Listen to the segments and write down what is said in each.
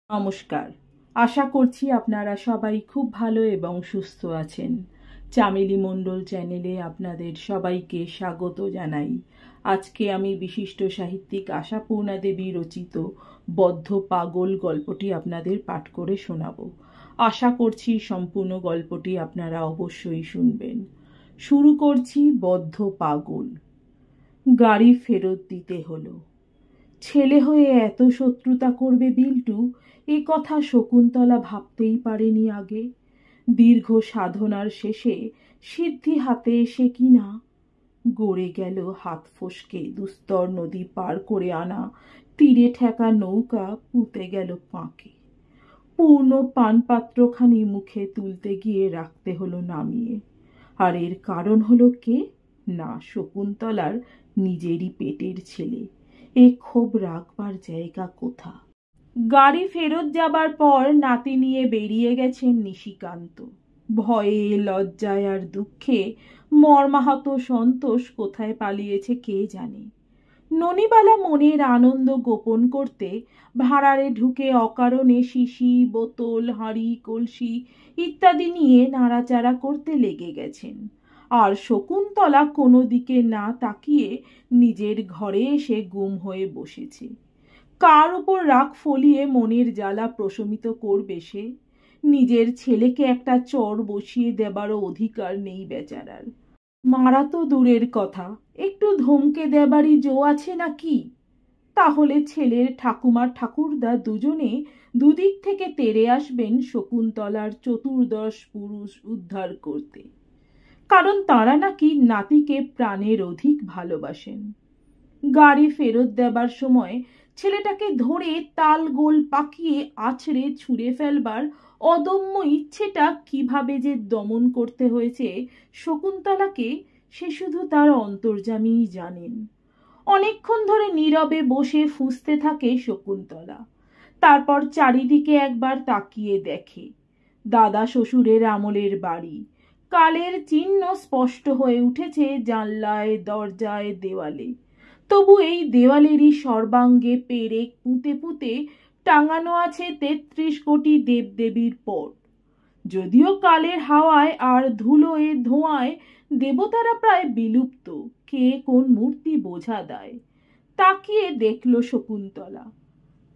নমস্কার। আশা করছি আপনারা সবাই খুব ভালো এবং সুস্থ আছেন। চামেলি মণ্ডল চ্যানেলে আপনাদের সবাইকে স্বাগত জানাই। আজকে আমি বিশিষ্ট সাহিত্যিক আশাপূর্ণা দেবী রচিত বদ্ধ পাগল গল্পটি আপনাদের পাঠ করে শোনাব। আশা করছি সম্পূর্ণ গল্পটি আপনারা অবশ্যই শুনবেন। শুরু করছি বদ্ধ পাগল। গাড়ি ফেরত দিতে হলো। ছেলে হয়ে এত শত্রুতা করবে বিল্টু, এ কথা শকুন্তলা ভাবতেই পারেনি আগে। দীর্ঘ সাধনার শেষে সিদ্ধি হাতে এসে কিনা গড়ে গেল হাত ফসকে দুস্তর নদী পার করে আনা তীরে ঠেকা নৌকা পুঁতে গেল পাঁকে। পূর্ণ পানপাত্রখানি মুখে তুলতে গিয়ে রাখতে হলো নামিয়ে। আর এর কারণ হলো কে? না, শকুন্তলার নিজেরই পেটের ছেলে। এ ক্ষোভ রাখবার জায়গা কোথা? গাড়ি ফেরত যাবার পর নাতি নিয়ে বেরিয়ে গেছেন নিশিকান্ত। ভয়ে লজ্জায় আর দুঃখে মর্মাহত সন্তোষ কোথায় পালিয়েছে কে জানে। ননিবালা মনের আনন্দ গোপন করতে ভাঁড়ারে ঢুকে অকারণে শিশি, বোতল, হাঁড়ি, কলসি ইত্যাদি নিয়ে নাড়াচাড়া করতে লেগে গেছেন। আর শকুন্তলা কোনো দিকে না তাকিয়ে নিজের ঘরে এসে গুম হয়ে বসেছে। কার উপর রাগ ফলিয়ে মনের জ্বালা প্রশমিত করবে সে? নিজের ছেলেকে একটা চর বসিয়ে দেবারও অধিকার নেই বেচারার। মারা তো দূরের কথা, একটু ধমকে দেবারই জো আছে নাকি? তাহলে ছেলের ঠাকুমার ঠাকুরদা দুজনে দুদিক থেকে তেড়ে আসবেন শকুন্তলার চতুর্দশ পুরুষ উদ্ধার করতে। কারণ তারা নাকি নাতিকে প্রাণের অধিক ভালোবাসেন। গাড়ি ফেরত দেবার সময় ছেলেটাকে ধরে তাল গোল পাকিয়ে আছড়ে ছুঁড়ে ফেলবার অদম্য ইচ্ছেটা কিভাবে যে দমন করতে হয়েছে শকুন্তলাকে, সে শুধু তার অন্তর্যামীই জানেন। অনেকক্ষণ ধরে নীরবে বসে ফুঁসতে থাকে শকুন্তলা। তারপর চারিদিকে একবার তাকিয়ে দেখে। দাদা শ্বশুরের আমলের বাড়ি। কালের চিহ্ন স্পষ্ট হয়ে উঠেছে জানলায়, দরজায়, দেওয়ালে। তবু এই দেওয়ালেরই সর্বাঙ্গে পেরেক পুঁতে পুঁতে টাঙানো আছে ৩৩ কোটি দেবদেবীর পট। যদিও কালের হাওয়ায় আর ধুলোয় ধোঁয়ায় দেবতারা প্রায় বিলুপ্ত, কে কোন মূর্তি বোঝা দেয়। তাকিয়ে দেখল শকুন্তলা।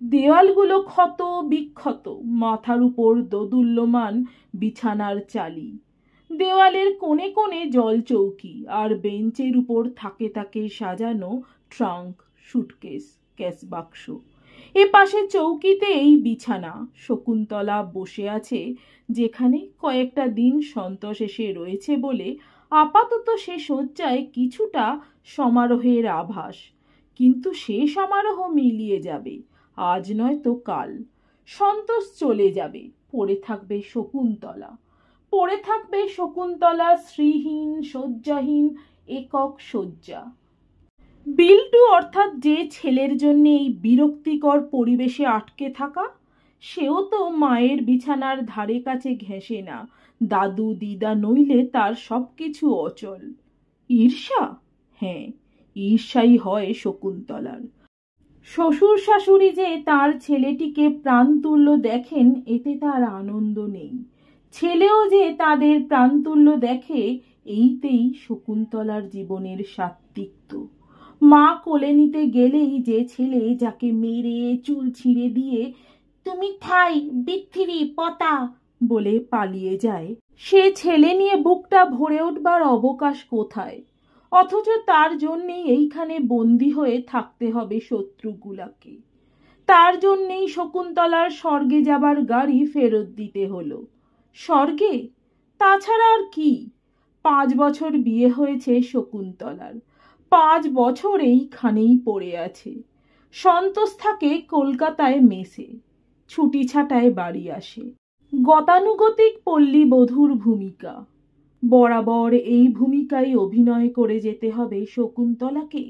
দেওয়ালগুলো ক্ষত বিক্ষত, মাথার উপর দোদুল্যমান বিছানার চালি। দেওয়ালের কোণে কোণে জল চৌকি, আর বেঞ্চের উপর থাকে থাকে সাজানো ট্রাঙ্ক, সুটকেস, ক্যাশ বাক্স। এ পাশে চৌকিতে এই বিছানা। শকুন্তলা বসে আছে যেখানে কয়েকটা দিন সন্তোষ এসে রয়েছে বলে আপাতত সে শয্যায় কিছুটা সমারোহের আভাস। কিন্তু সে সমারোহ মিলিয়ে যাবে, আজ নয় তো কাল। সন্তোষ চলে যাবে, পড়ে থাকবে শকুন্তলা। পড়ে থাকবে শকুন্তলা শ্রীহীন, শয্যাহীন, একক শয্যা। বিল্টু অর্থাৎ যে ছেলের জন্য এই বিরক্তিকর পরিবেশে আটকে থাকা, সেও তো মায়ের বিছানার ধারে কাছে ঘেঁষে না। দাদু দিদা নইলে তার সবকিছু অচল। ঈর্ষা? হ্যাঁ, ঈর্ষাই হয় শকুন্তলার। শ্বশুর শাশুড়ি যে তার ছেলেটিকে প্রাণতুল্য দেখেন, এতে তার আনন্দ নেই। ছেলেও যে তাদের প্রাণতুল্য দেখে, এইতেই শকুন্তলার জীবনের সাত্ত্বিকত্ব। মা কোলে নিতে গেলেই যে ছেলে যাকে মেরে চুল ছিঁড়ে দিয়ে তুমি ঠাই বিথিরি পতা বলে পালিয়ে যায়, সে ছেলে নিয়ে বুকটা ভরে উঠবার অবকাশ কোথায়? অথচ তার জন্যেই এইখানে বন্দী হয়ে থাকতে হবে শত্রুগুলাকে। তার জন্যেই শকুন্তলার স্বর্গে যাবার গাড়ি ফেরত দিতে হলো। স্বর্গে? তাছাড়া আর কি? 5 বছর বিয়ে হয়েছে শকুন্তলার। 5 বছর এইখানেই পড়ে আছে। সন্তোষ থাকে কলকাতায় মেসে, ছুটি ছাটায় বাড়ি আসে। গতানুগতিক পল্লী বধূর ভূমিকা। বরাবর এই ভূমিকায় অভিনয় করে যেতে হবে শকুন্তলাকে।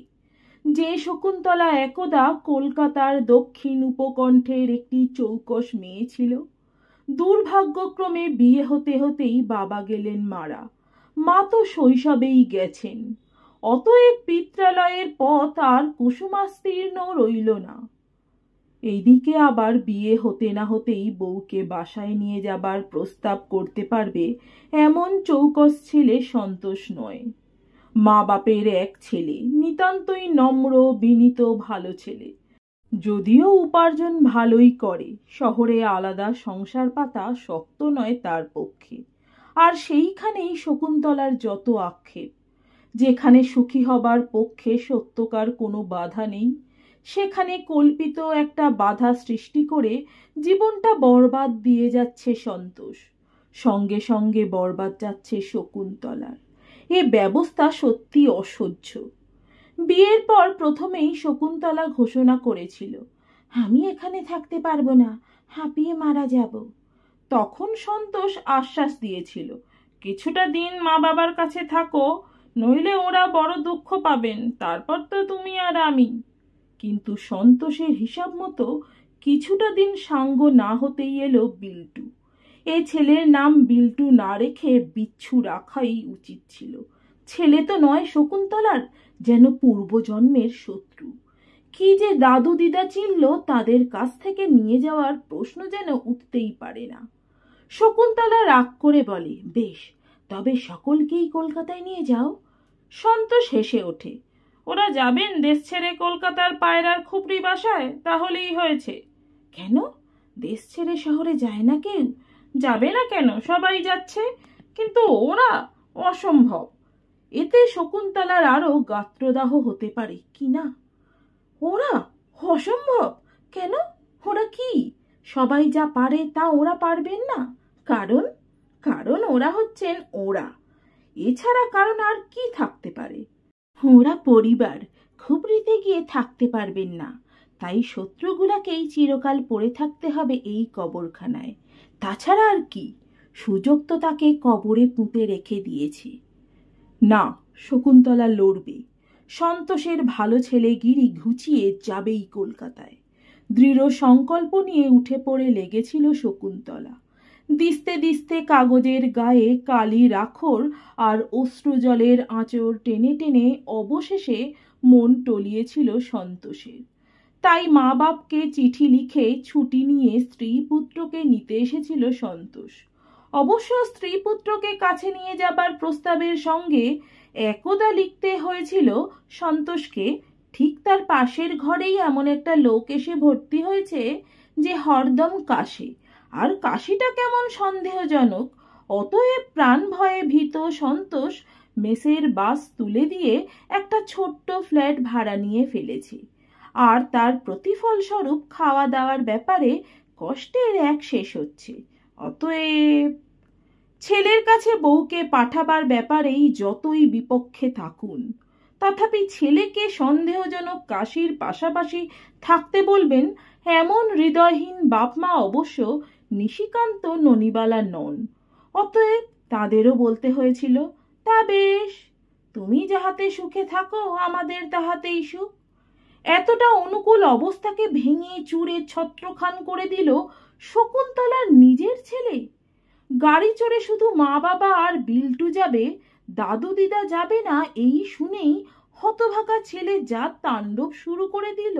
যে শকুন্তলা একদা কলকাতার দক্ষিণ উপকণ্ঠের একটি চৌকস মেয়ে ছিল। দুর্ভাগ্যক্রমে বিয়ে হতে হতেই বাবা গেলেন মারা। মা তো শৈশবেই গেছেন। অতএব পিত্রালয়ের পথ আর কুসুমাস্তীর্ণ রইল না। এইদিকে আবার বিয়ে হতে না হতেই বউকে বাসায় নিয়ে যাবার প্রস্তাব করতে পারবে এমন চৌকস ছেলে সন্তোষ নয়। মা বাপের এক ছেলে, নিতান্তই নম্র বিনীত ভালো ছেলে। যদিও উপার্জন ভালোই করে, শহরে আলাদা সংসার পাতা শক্ত নয় তার পক্ষে। আর সেইখানেই শকুন্তলার যত আক্ষেপ। যেখানে সুখী হবার পক্ষে সত্যকার কোনো বাধা নেই, সেখানে কল্পিত একটা বাধা সৃষ্টি করে জীবনটা বরবাদ দিয়ে যাচ্ছে সন্তোষ। সঙ্গে সঙ্গে বরবাদ যাচ্ছে শকুন্তলার। এ ব্যবস্থা সত্যি অসহ্য। বিয়ের পর প্রথমেই শকুন্তলা ঘোষণা করেছিল, আমি এখানে থাকতে পারবো না, হাঁপিয়ে মারা যাব। তখন সন্তোষ আশ্বাস দিয়েছিল, কিছুটা দিন মা বাবার কাছে থাকো, নইলে ওরা বড় দুঃখ পাবেন, তারপর তো তুমি আর আমি। কিন্তু সন্তোষের হিসাব মতো কিছুটা দিন সাঙ্গ না হতেই এলো বিল্টু। এ ছেলের নাম বিল্টু না রেখে বিচ্ছু রাখাই উচিত ছিল। ছেলে তো নয় শকুন্তলার, যেন পূর্বজন্মের শত্রু। কি যে দাদু দিদা চিনল, তাদের কাছ থেকে নিয়ে যাওয়ার প্রশ্ন যেন উঠতেই পারে না। শকুন্তলা রাগ করে বলে, বেশ, তবে সকলকেই কলকাতায় নিয়ে যাও। সন্তোষ হেসে ওঠে, ওরা যাবেন দেশ ছেড়ে কলকাতার পায়রার খুপড়ি বাসায়, তাহলেই হয়েছে। কেন, দেশ ছেড়ে শহরে যায় না কেউ? যাবে না কেন, সবাই যাচ্ছে, কিন্তু ওরা অসম্ভব। এতে শকুন্তলার আরো গাত্রদাহ হতে পারে কি না। ওরা অসম্ভব কেন? ওরা কি সবাই যা পারে তা ওরা পারবেন না? কারণ কারণ ওরা হচ্ছেন ওরা, এছাড়া কারণ আর কি থাকতে পারে? ওরা পরিবার, খুবরিতে গিয়ে থাকতে পারবেন না, তাই শত্রুগুলাকেই চিরকাল পড়ে থাকতে হবে এই কবরখানায়। তাছাড়া আর কি? সুযোগ তো তাকে কবরে পুঁতে রেখে দিয়েছে। না, শকুন্তলা লড়বে। সন্তোষের ভালো ছেলেগিরি ঘুচিয়ে যাবেই কলকাতায়। দৃঢ় সংকল্প নিয়ে উঠে পড়ে লেগেছিল শকুন্তলা। দিস্তে দিস্তে কাগজের গায়ে কালি রাখর আর অশ্রুজলের আঁচড় টেনে টেনে অবশেষে মন টলিয়েছিল সন্তোষের। তাই মা বাপকে চিঠি লিখে ছুটি নিয়ে স্ত্রী পুত্রকে নিতে এসেছিল সন্তোষ। অবশ্য স্ত্রী পুত্রকে কাছে নিয়ে যাবার প্রস্তাবের সঙ্গে একদা লিখতে হয়েছিল সন্তোষকে, ঠিক তার পাশের ঘরেই এমন একটা লোক এসে ভর্তি হয়েছে যে হরদম কাশে, আর কাশিটা কেমন সন্দেহজনক। অতএব প্রাণ ভয়ে ভীত সন্তোষ মেসের বাস তুলে দিয়ে একটা ছোট্ট ফ্ল্যাট ভাড়া নিয়ে ফেলেছে। আর তার প্রতিফল স্বরূপ খাওয়া দাওয়ার ব্যাপারে কষ্টের এক শেষ হচ্ছে। অতএব ছেলের কাছে বউকে পাঠাবার ব্যাপারেই যতই বিপক্ষে থাকুন, তথাপি ছেলেকে সন্দেহজনক কাশির পাশাপাশি থাকতে বলবেন এমন হৃদয়হীন বাপমা অবশ্য নিশিকান্ত ননিবালা নন। অতএব তাদেরও বলতে হয়েছিল, তা বেশ, তুমি যাহাতে সুখে থাকো, আমাদের তাহাতেই সুখ। এতটা অনুকূল অবস্থাকে ভেঙে চুরে ছত্রখান করে দিল শকুন্তলার নিজের ছেলে। গাড়ি চড়ে শুধু মা বাবা আর বিল্টু যাবে, দাদু দিদা যাবে না, এই শুনেই হতভাগা ছেলে যা তাণ্ডব শুরু করে দিল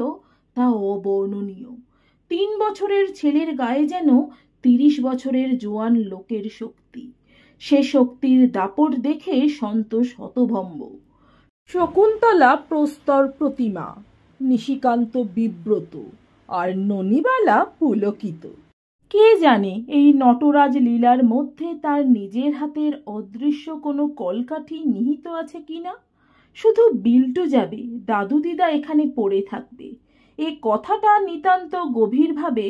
তা অবর্ণনীয়। 3 বছরের ছেলের গায়ে যেন 30 বছরের জোয়ান লোকের শক্তি। সে শক্তির দাপট দেখে সন্তোষ হতভম্ব। শকুন্তলা প্রস্তর প্রতিমা, নিশিকান্ত বিব্রত, আর ননিবালা পুলকিত। কে জানে এই নটরাজ লীলার মধ্যে তার নিজের হাতের অদৃশ্য কোনো কলকাঠি নিহিত আছে কিনা। শুধু বিল্টু যাবে, দাদু দিদা এখানে পড়ে থাকবে, এ কথাটা নিতান্ত গভীরভাবে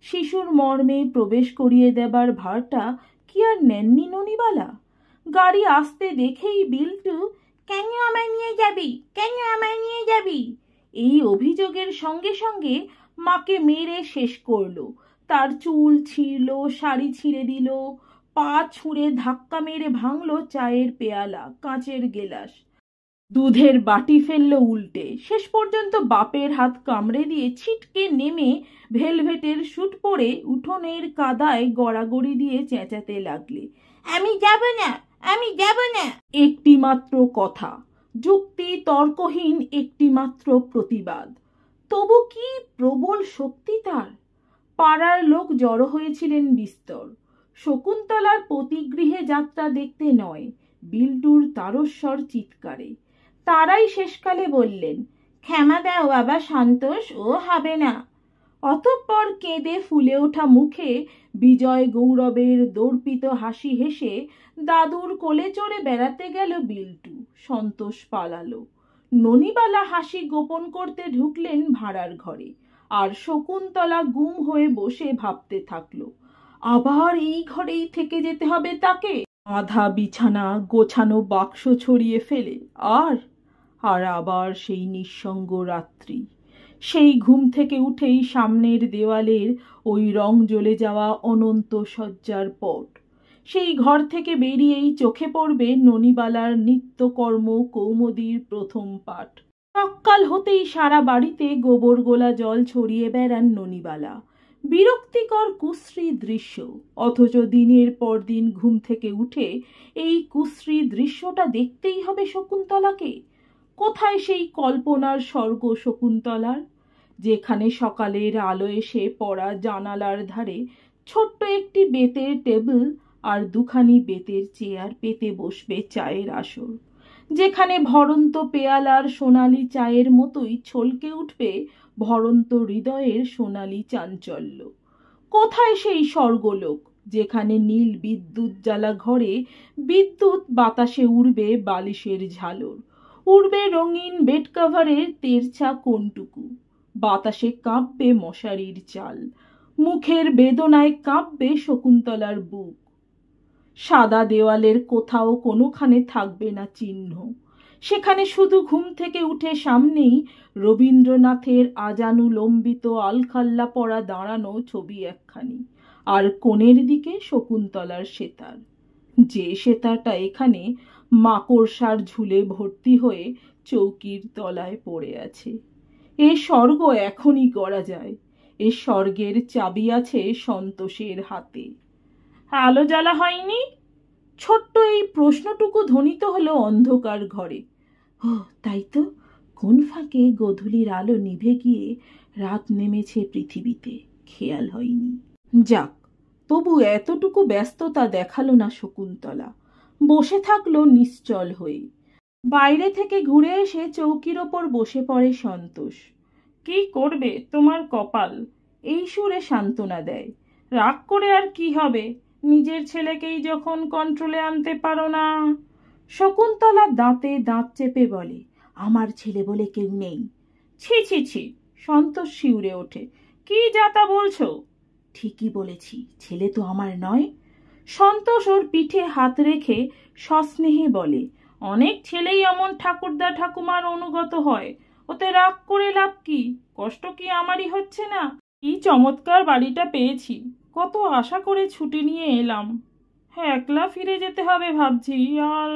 শিশুর মর্মে প্রবেশ করিয়ে দেবার ভারটা কি আর নেননি ননিবালা? গাড়ি আসতে দেখেই বিল্টু, কেন আমায় নিয়ে যাবি, কেন আমায় নিয়ে যাবি, এই অভিযোগের সঙ্গে সঙ্গে মাকে মেরে শেষ করলো। তার চুল ছিঁড়ল, শাড়ি ছিঁড়ে দিল, পা ছুঁড়ে ধাক্কা মেরে ভাঙলো চায়ের পেয়ালা, কাঁচের গেলাস, দুধের বাটি ফেললো উল্টে। শেষ পর্যন্ত বাপের হাত কামড়ে দিয়ে ছিটকে নেমে ভেলভেটের স্যুট পরে উঠোনের কাদায় গড়াগড়ি দিয়ে চেঁচাতে লাগলে, আমি যাব না, আমি যাব না। একটি মাত্র কথা, যুক্তি তর্কহীন একটি মাত্র প্রতিবাদ। তবু কি প্রবল শক্তি তার! পাড়ার লোক জড়ো হয়েছিলেন বিস্তর। শকুন্তলার পতিগৃহে যাত্রা দেখতে নয়, বিল্টুর তারস্বর চিৎকারে। তারাই শেষকালে বললেন, ক্ষমা দাও বাবা সন্তোষ, ও হবে না। অতঃপর কেঁদে ফুলে ওঠা মুখে বিজয় গৌরবের দর্পিত হাসি হেসে দাদুর কোলে চড়ে বেড়াতে গেল বিল্টু। সন্তোষ পালালো। ননিবালা হাসি গোপন করতে ঢুকলেন ভাড়ার ঘরে, আর শকুন্তলা গুম হয়ে বসে ভাবতে থাকলো, আবার এই ঘরেই থেকে যেতে হবে তাকে। আধা বিছানা গোছানো বাক্স ছড়িয়ে ফেলে আর আবার সেই নিঃসঙ্গ রাত্রি। সেই ঘুম থেকে উঠেই সামনের দেওয়ালের ওই রং জ্বলে যাওয়া অনন্ত শয্যার পট। সেই ঘর থেকে বেরিয়েই চোখে পড়বে ননিবালার নিত্যকর্ম কৌমুদীর প্রথম পাঠ। সকাল হতেই সারা বাড়িতে গোবর গোলা জল ছড়িয়ে বেড়ান ননিবালা। বিরক্তিকর কুশ্রী দৃশ্য, অথচ দিনের পর দিন ঘুম থেকে উঠে এই কুশ্রী দৃশ্যটা দেখতেই হবে শকুন্তলাকে। কোথায় সেই কল্পনার স্বর্গ শকুন্তলার, যেখানে সকালের আলো এসে পড়া জানালার ধারে ছোট্ট একটি বেতের টেবিল আর দুখানি বেতের চেয়ার পেতে বসবে চায়ের আসর, যেখানে ভরন্ত পেয়ালার সোনালি চায়ের মতোই ছলকে উঠবে ভরন্ত হৃদয়ের সোনালি চাঞ্চল্য। কোথায় সেই স্বর্গলোক, যেখানে নীল বিদ্যুৎ জ্বালা ঘরে বিদ্যুৎ বাতাসে উড়বে বালিশের ঝালর, উড়বে রঙিন বেড কাভারের তেরছা কোণটুকু, বাতাসে কাঁপবে মশারির চাল, মুখের বেদনায় কাঁপবে শকুন্তলার বুক। সাদা দেওয়ালের কোথাও কোনোখানে থাকবে না চিহ্ন, সেখানে শুধু ঘুম থেকে উঠে সামনেই রবীন্দ্রনাথের আজানুলম্বিত আলখাল্লা পরা দাঁড়ানো ছবি একখানি, আর কোণের দিকে শকুন্তলার সেতার, যে সেতারটা এখানে মাকড়সার ঝুলে ভর্তি হয়ে চৌকির তলায় পড়ে আছে। এ স্বর্গ এখনই গড়া যায়, এ স্বর্গের চাবি আছে সন্তোষের হাতে। আলো জ্বালা হয়নি? ছোট্ট এই প্রশ্নটুকু ধ্বনিত হলো অন্ধকার ঘরে। ও তাই তো, কোন ফাঁকে গোধূলির আলো নিভে গিয়ে রাত নেমেছে পৃথিবীতে, খেয়াল হয়নি। যাক, তবু এতটুকু ব্যস্ততা দেখালো না শকুন্তলা, বসে থাকলো নিশ্চল হয়ে। বাইরে থেকে ঘুরে এসে চৌকির ওপর বসে পড়ে সন্তোষ। কি করবে, তোমার কপাল, এই সুরে সান্ত্বনা দেয়। রাগ করে আর কি হবে, নিজের ছেলেকেই যখন কন্ট্রোলে আনতে পারো না। শকুন্তলা দাঁতে দাঁত চেপে বলে, আমার ছেলে বলে কেউ নেই। ছি ছি ছি, সন্তোষ শিউরে ওঠে। কি যাতা বলছো? ঠিকই বলেছি, ছেলে তো আমার নয়। সন্তোষ ওর পিঠে হাত রেখে সস্নেহে বলে, অনেক ছেলেই এমন ঠাকুরদা ঠাকুমার অনুগত হয়, ওতে রাগ করে লাভ কি? কষ্ট কি আমারই হচ্ছে না? কি চমৎকার বাড়িটা পেয়েছি, কত আশা করে ছুটি নিয়ে এলাম, হ্যাঁ একলা ফিরে যেতে হবে ভাবছি। আর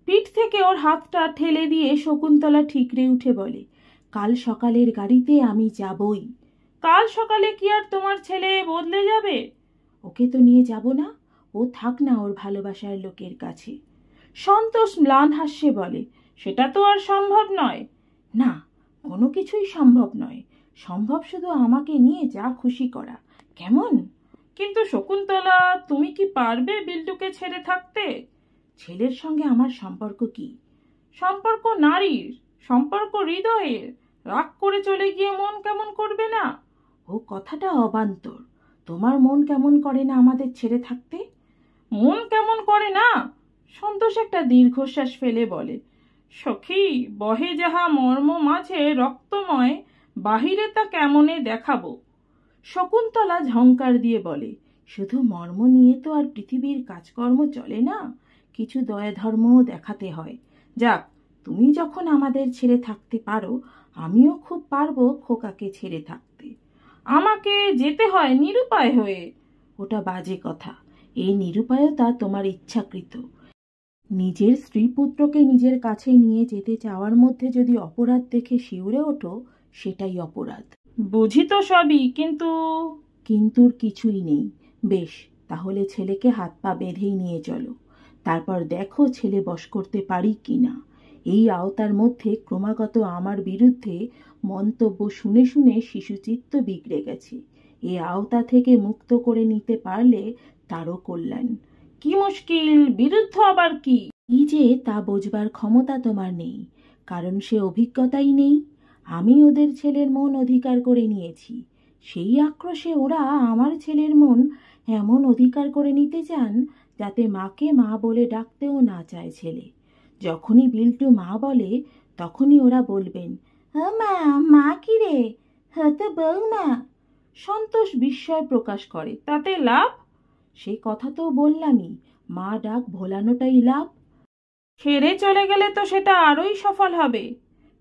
পিঠ থেকে ওর হাতটা ঠেলে দিয়ে শকুন্তলা ঠিকরে উঠে বলে, কাল সকালের গাড়িতে আমি যাবই। কাল সকালে কি আর তোমার ছেলে বদলে যাবে? ওকে তো নিয়ে যাব না, ও থাক না ওর ভালোবাসার লোকের কাছে। সন্তোষ ম্লান হাস্যে বলে, সেটা তো আর সম্ভব নয়। না, কোনো কিছুই সম্ভব নয়, সম্ভব শুধু আমাকে নিয়ে যা খুশি করা, কেমন? কিন্তু শকুন্তলা, তুমি কি পারবে বিল্টুকে ছেড়ে থাকতে? ছেলের সঙ্গে আমার সম্পর্ক কি? সম্পর্ক নারীর, সম্পর্ক হৃদয়ের। রাগ করে চলে গিয়ে মন কেমন করবে না? ও কথাটা অবান্তর, তোমার মন কেমন করে না আমাদের ছেড়ে থাকতে? মন কেমন করে না? সন্তোষ একটা দীর্ঘশ্বাস ফেলে বলে, সখী, বহে যাহা মর্ম মাঝে রক্তময়, বাহিরে তা কেমনে দেখাবো। শকুন্তলা ঝংকার দিয়ে বলে, শুধু মর্ম নিয়ে তো আর পৃথিবীর কাজকর্ম চলে না, কিছু দয়া ধর্মও দেখাতে হয়। যাক, তুমি যখন আমাদের ছেড়ে থাকতে পারো, আমিও খুব পারবো খোকাকে ছেড়ে থাকতে। আমাকে যেতে হয় নিরুপায় হয়ে? ওটা বাজে কথা, এই নিরুপায়তা তোমার ইচ্ছাকৃত। নিজের স্ত্রী পুত্রকে নিজের কাছে নিয়ে যেতে চাওয়ার মধ্যে যদি অপরাধ দেখে শিউরে ওঠো, সেটাই অপরাধ। বুঝি তো সবই, কিন্তু কিন্তুর কিছুই নেই। বেশ, তাহলে ছেলেকে হাত পা বেঁধেই নিয়ে চলো, তারপর দেখো ছেলে বশ করতে পারি কিনা। এই আওতার মধ্যে ক্রমাগত আমার বিরুদ্ধে মন্তব্য শুনে শুনে শিশুচিত্ত বিগড়ে গেছে। এই আওতা থেকে মুক্ত করে নিতে পারলে তারও কল্যাণ। কি মুশকিল, বিরুদ্ধ আবার কি? কি যে তা বোঝবার ক্ষমতা তোমার নেই, কারণ সে অভিজ্ঞতাই নেই। আমি ওদের ছেলের মন অধিকার করে নিয়েছি, সেই আক্রোশে ওরা আমার ছেলের মন এমন অধিকার করে নিতে চান যাতে মাকে মা বলে ডাকতেও না চায় ছেলে। যখনই বিল্টু মা বলে তখনই ওরা বলবেন, মা, মা কি রে, হতে বৌমা। সন্তোষ বিস্ময় প্রকাশ করে, তাতে লাভ? সে কথা তো বললামই, মা ডাক ভোলানোটাই লাভ। ছেড়ে চলে গেলে তো সেটা আরোই সফল হবে।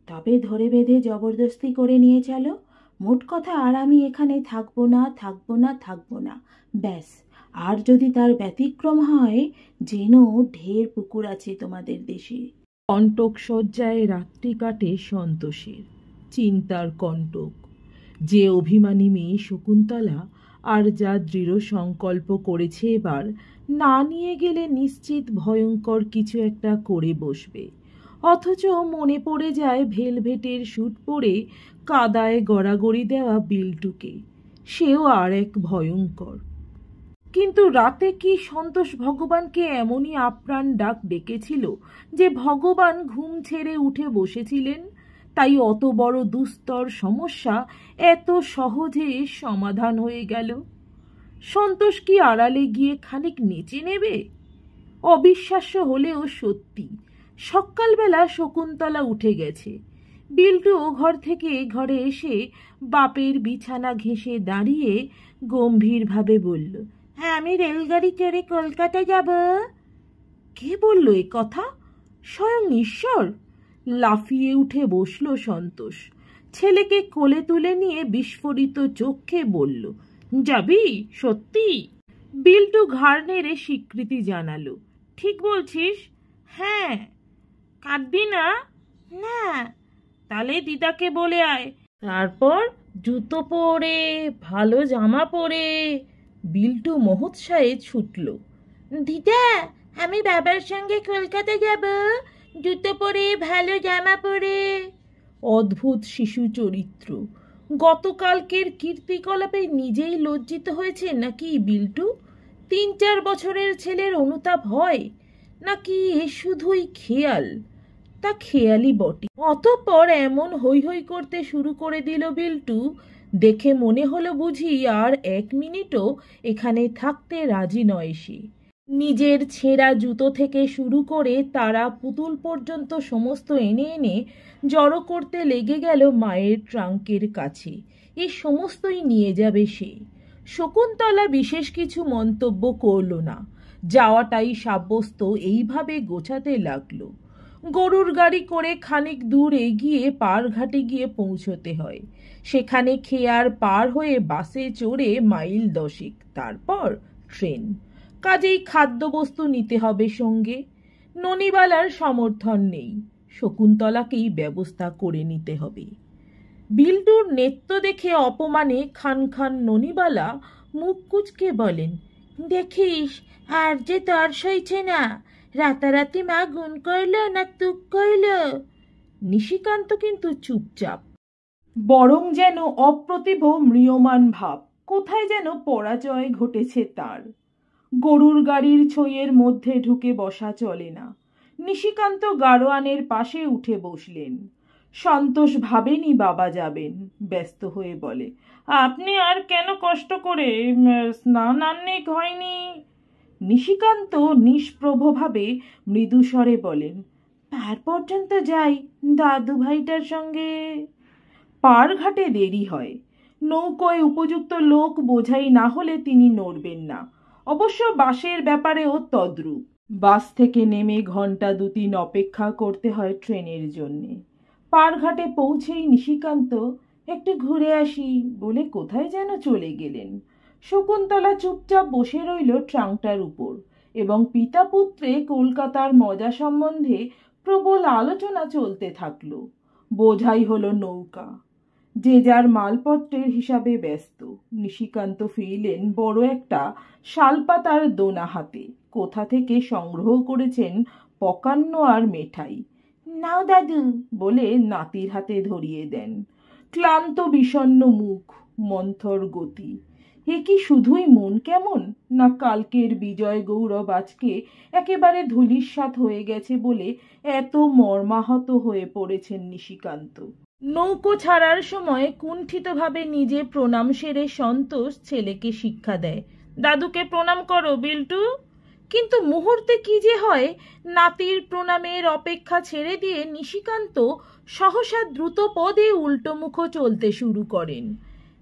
তবে ধরে বেঁধে জবরদস্তি করে নিয়ে চলো। মোট কথা, আর আমি এখানে থাকবো না, থাকবো না, থাকবো না, ব্যাস। আর যদি তার ব্যতিক্রম হয়, যেন ঢের পুকুর আছে তোমাদের দেশে। কণ্টক শয্যায় রাত্রি কাটে সন্তোষের, চিন্তার কণ্টক। যে অভিমানী মেয়ে শকুন্তলা, আর যা দৃঢ় সংকল্প করেছে এবার না নিয়ে গেলে নিশ্চিত ভয়ঙ্কর কিছু একটা করে বসবে। অথচ মনে পড়ে যায় ভেলভেটের স্যুট পরে কাদায় গড়াগড়ি দেওয়া বিল্টুকে, সেও আর এক ভয়ঙ্কর। কিন্তু রাতে কি সন্তোষ ভগবানকে এমনই আপ্রাণ ডাক ডেকেছিল যে ভগবান ঘুম ছেড়ে উঠে বসেছিলেন? তাই অত বড় দুস্তর সমস্যা এত সহজে সমাধান হয়ে গেল। সন্তোষ কি আড়ালে গিয়ে খানিক নেচে নেবে? অবিশ্বাস্য হলেও সত্যি, সকালবেলা শকুন্তলা উঠে গেছে। বিল্টু ঘর থেকে ঘরে এসে বাপের বিছানা ঘেঁষে দাঁড়িয়ে গম্ভীরভাবে বলল, আমি রেলগাড়ি চড়ে কলকাতা যাব। কে বলল এ কথা? স্বয়ং ঈশ্বর। লাফিয়ে উঠে বসল সন্তোষ, ছেলেকে কোলে তুলে নিয়ে বিস্ফোরিত চোখে বলল, যাবি সত্যি? বিল্টু ঘাড় নেড়ে স্বীকৃতি জানালো, ঠিক বলছিস? হ্যাঁ। কাঁদবি না? না। তাহলে দিদাকে বলে আয়। তারপর জুতো পরে, ভালো জামা পরে বিল্টু মহোৎসাহে ছুটল, দিদা, আমি বাবার সঙ্গে কলকাতা যাব, জুতো পরে, ভালো জামা পরে। অদ্ভুত শিশু চরিত্র। গতকালকের কীর্তিকলাপে নিজেই লজ্জিত হয়েছে নাকি বিল্টু? 3-4 বছরের ছেলের অনুতাপ হয় নাকি এ শুধুই খেয়াল? তা খেয়ালই বটে। অতঃপর এমন হৈ হৈ করতে শুরু করে দিল বিল্টু, দেখে মনে হলো বুঝি আর 1 মিনিটও এখানে থাকতে রাজি নয় সে। নিজের ছেঁড়া জুতো থেকে শুরু করে তারা পুতুল পর্যন্ত সমস্ত এনে এনে জড়ো করতে লেগে গেল মায়ের ট্রাঙ্কের কাছে। এই সমস্তই নিয়ে যাবে সে। শকুন্তলা বিশেষ কিছু মন্তব্য করল না, যাওয়াটাই সাব্যস্ত এইভাবে গোছাতে লাগলো। গরুর গাড়ি করে খানিক দূর এগিয়ে পারঘাটে গিয়ে পৌঁছতে হয়। সেখানে খেয়ার পার হয়ে বাসে চড়ে মাইল 10, তারপর ট্রেন। কাজেই খাদ্যবস্তু নিতে হবে সঙ্গে। ননিবালার সমর্থন নেই, শকুন্তলাকেই ব্যবস্থা করে নিতে হবে। বিল্টুর নেত্য দেখে অপমানে খান খান ননিবালা মুখ কুচকে বলেন, দেখিস আর যে তর সইছে না, রাতারাতি মা গুণ করল না তুক করল। নিশিকান্ত কিন্তু চুপচাপ, বরং যেন অপ্রতিভ ম্রিয়মাণ ভাব। কোথায় যেন পরাজয় ঘটেছে তার। গরুর গাড়ির ছইয়ের মধ্যে ঢুকে বসা চলে না। নিশিকান্ত গাড়োয়ানের পাশে উঠে বসলেন। সন্তোষ ভাবেনি বাবা যাবেন, ব্যস্ত হয়ে বলে, আপনি আর কেন কষ্ট করে, স্নান আহ্নিক হয়নি? নিশিকান্ত নিষ্প্রভভাবে মৃদুস্বরে বলেন, পার পর্যন্ত যাই দাদু ভাইটার সঙ্গে। পার ঘাটে দেরি হয়। নৌকোয় উপযুক্ত লোক বোঝাই না হলে তিনি নড়বেন না। অবশ্য বাসের ব্যাপারেও তদ্রূপ। বাস থেকে নেমে ঘন্টা 2-3 অপেক্ষা করতে হয় ট্রেনের জন্যে। পারঘাটে পৌঁছেই নিশিকান্ত, একটু ঘুরে আসি বলে কোথায় যেন চলে গেলেন। শকুন্তলা চুপচাপ বসে রইল ট্রাঙ্কটার উপর এবং পিতা পুত্রে কলকাতার মজা সম্বন্ধে প্রবল আলোচনা চলতে থাকলো। বোঝাই হলো নৌকা। যে যার মালপত্রের হিসাবে ব্যস্ত। নিশিকান্ত ফিরলেন বড় একটা শালপাতার দোনা হাতে। কোথা থেকে সংগ্রহ করেছেন পকান্ন আর মেঠাই। নাও দাদু বলে নাতির হাতে ধরিয়ে দেন। ক্লান্ত বিষণ্ণ মুখ, মন্থর গতি। এ কি শুধুই মন কেমন, না কালকের বিজয় গৌরব আজকে একেবারে ধূলিসাৎ হয়ে গেছে বলে এত মর্মাহত হয়ে পড়েছেন নিশিকান্ত। নৌকো ছাড়ার সময় কুণ্ঠিতভাবে নিজে প্রণাম সেরে সন্তোষ ছেলেকে শিক্ষা দেয়, দাদুকে প্রণাম করো বিল্টু। কিন্তু মুহূর্তে কি যে হয়, নাতির প্রণামের অপেক্ষা ছেড়ে দিয়ে নিশিকান্ত সহসা দ্রুত পদে উল্টোমুখ চলতে শুরু করেন।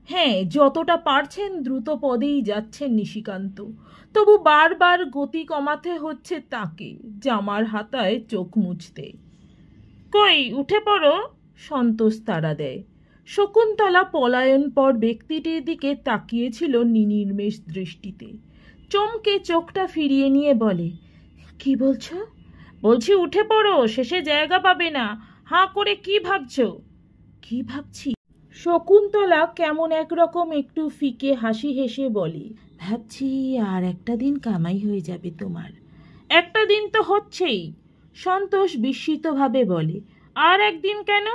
হ্যাঁ, যতটা পারছেন দ্রুত পদেই যাচ্ছেন নিশিকান্ত, তবু বারবার গতি কমাতে হচ্ছে তাকে, জামার হাতায় চোখ মুছতে। কই উঠে পড়ো, সন্তোষ তাড়া দেয়। শকুন্তলা পলায়ন পর ব্যক্তিটির দিকে তাকিয়েছিল নির্নিমেষ দৃষ্টিতে। চমকে চোখটা ফিরিয়ে নিয়ে বলে, কি বলছো? বলছি উঠে পড়ো, শেষে জায়গা পাবে না। হাঁ করে কি ভাবছো? কি ভাবছি? শকুন্তলা কেমন একরকম একটু ফিকে হাসি হেসে বলে, ভাবছি আর একটা দিন কামাই হয়ে যাবে তোমার। একটা দিন তো হচ্ছেই, সন্তোষ বিস্মিতভাবে বলে। আর একদিন কেন?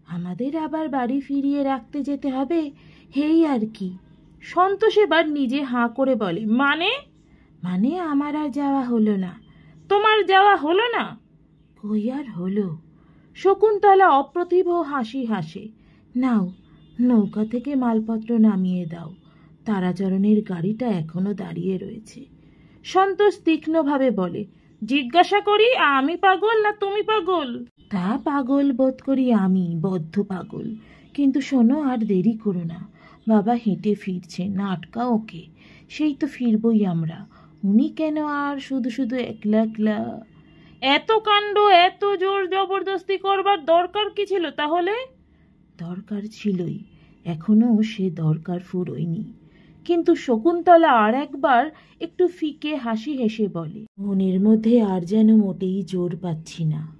আমাদের আবার বাড়ি ফিরিয়ে রাখতে যেতে হবে, হেই আর কি। সন্তোষ এবার নিজে হাঁ করে বলে, মানে? মানে আমার আর যাওয়া হলো না। তোমার যাওয়া হলো না? কই আর হলো। শকুন্তলা অপ্রতিভ হাসি হাসে। নাও, নৌকা থেকে মালপত্র নামিয়ে দাও, তারাচরণের গাড়িটা এখনো দাঁড়িয়ে রয়েছে। সন্তোষ তীক্ষ্ণভাবে বলে, জিজ্ঞাসা করি আমি পাগল না তুমি পাগল? তা পাগল বোধ করি আমি, বদ্ধ পাগল। কিন্তু শোনো, আর দেরি করো না, বাবা হেঁটে ফিরছেন, আটকা ওকে, সেই তো ফিরবই আমরা। উনি কেন আর শুধু শুধু একলা একলা? এত কাণ্ড, এত জোর জবরদস্তি করবার দরকার কি ছিল তাহলে? দরকার ছিলই, এখনো সে দরকার ফুরোয়নি। কিন্তু শকুন্তলা আর একবার একটু ফিকে হাসি হেসে বলে, মনের মধ্যে আর যেন মোটেই জোর পাচ্ছি না।